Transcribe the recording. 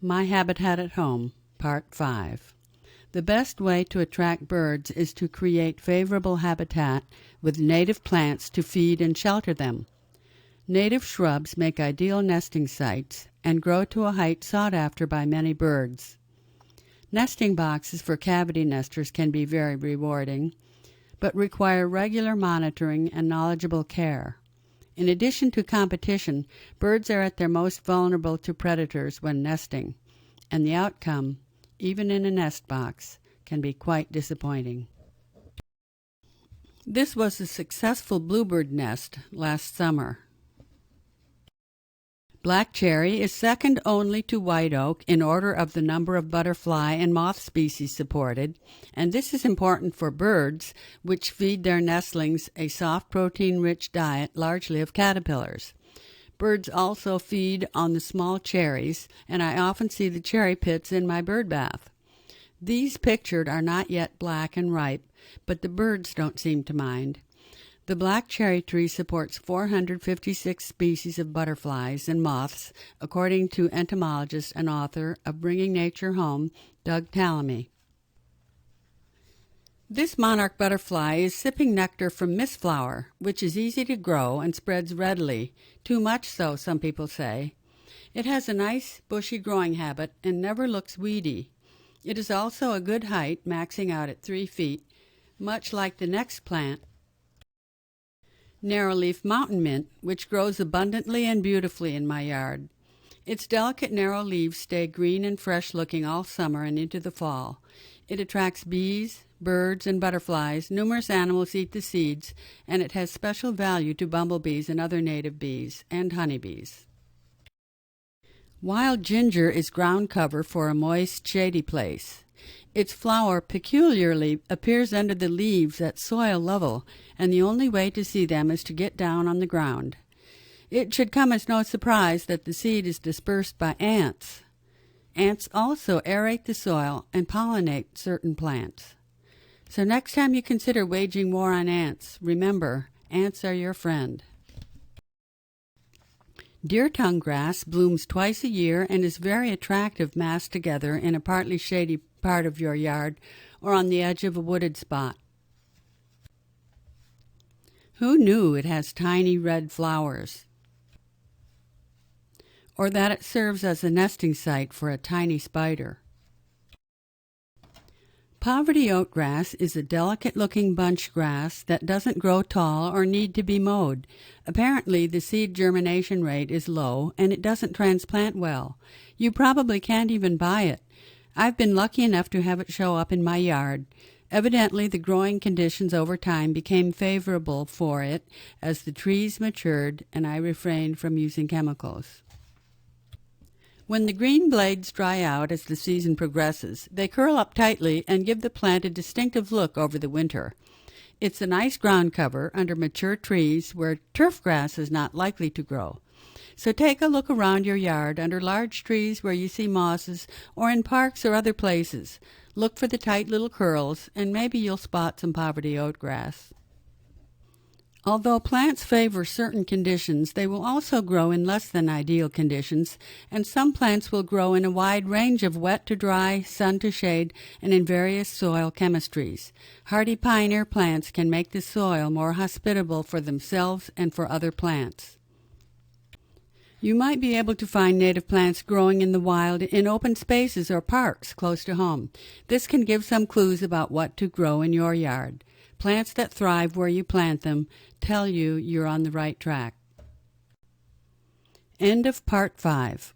My Habitat at Home, Part 5. The best way to attract birds is to create favorable habitat with native plants to feed and shelter them. Native shrubs make ideal nesting sites and grow to a height sought after by many birds. Nesting boxes for cavity nesters can be very rewarding, but require regular monitoring and knowledgeable care. In addition to competition, birds are at their most vulnerable to predators when nesting, and the outcome, even in a nest box, can be quite disappointing. This was a successful bluebird nest last summer. Black cherry is second only to white oak in order of the number of butterfly and moth species supported, and this is important for birds, which feed their nestlings a soft protein-rich diet largely of caterpillars. Birds also feed on the small cherries, and I often see the cherry pits in my bird bath. These pictured are not yet black and ripe, but the birds don't seem to mind. The black cherry tree supports 456 species of butterflies and moths, according to entomologist and author of Bringing Nature Home, Doug Tallamy. This monarch butterfly is sipping nectar from mistflower, which is easy to grow and spreads readily, too much so, some people say. It has a nice, bushy growing habit and never looks weedy. It is also a good height, maxing out at 3 feet, much like the next plant, narrowleaf mountain mint, which grows abundantly and beautifully in my yard. Its delicate narrow leaves stay green and fresh-looking all summer and into the fall. It attracts bees, birds, and butterflies. Numerous animals eat the seeds, and it has special value to bumblebees and other native bees, and honeybees. Wild ginger is ground cover for a moist, shady place. Its flower peculiarly appears under the leaves at soil level, and the only way to see them is to get down on the ground. It should come as no surprise that the seed is dispersed by ants. Ants also aerate the soil and pollinate certain plants. So next time you consider waging war on ants, remember, ants are your friend. Deer tongue grass blooms twice a year and is very attractive massed together in a partly shady part of your yard or on the edge of a wooded spot. Who knew it has tiny red flowers? Or that it serves as a nesting site for a tiny spider? Poverty oatgrass is a delicate-looking bunch grass that doesn't grow tall or need to be mowed. Apparently, the seed germination rate is low, and it doesn't transplant well. You probably can't even buy it. I've been lucky enough to have it show up in my yard. Evidently, the growing conditions over time became favorable for it as the trees matured, and I refrained from using chemicals. When the green blades dry out as the season progresses, they curl up tightly and give the plant a distinctive look over the winter. It's a nice ground cover under mature trees where turf grass is not likely to grow. So take a look around your yard under large trees where you see mosses or in parks or other places. Look for the tight little curls, and maybe you'll spot some poverty oatgrass. Although plants favor certain conditions, they will also grow in less than ideal conditions, and some plants will grow in a wide range of wet to dry, sun to shade, and in various soil chemistries. Hardy pioneer plants can make the soil more hospitable for themselves and for other plants. You might be able to find native plants growing in the wild in open spaces or parks close to home. This can give some clues about what to grow in your yard. Plants that thrive where you plant them tell you you're on the right track. End of Part 5.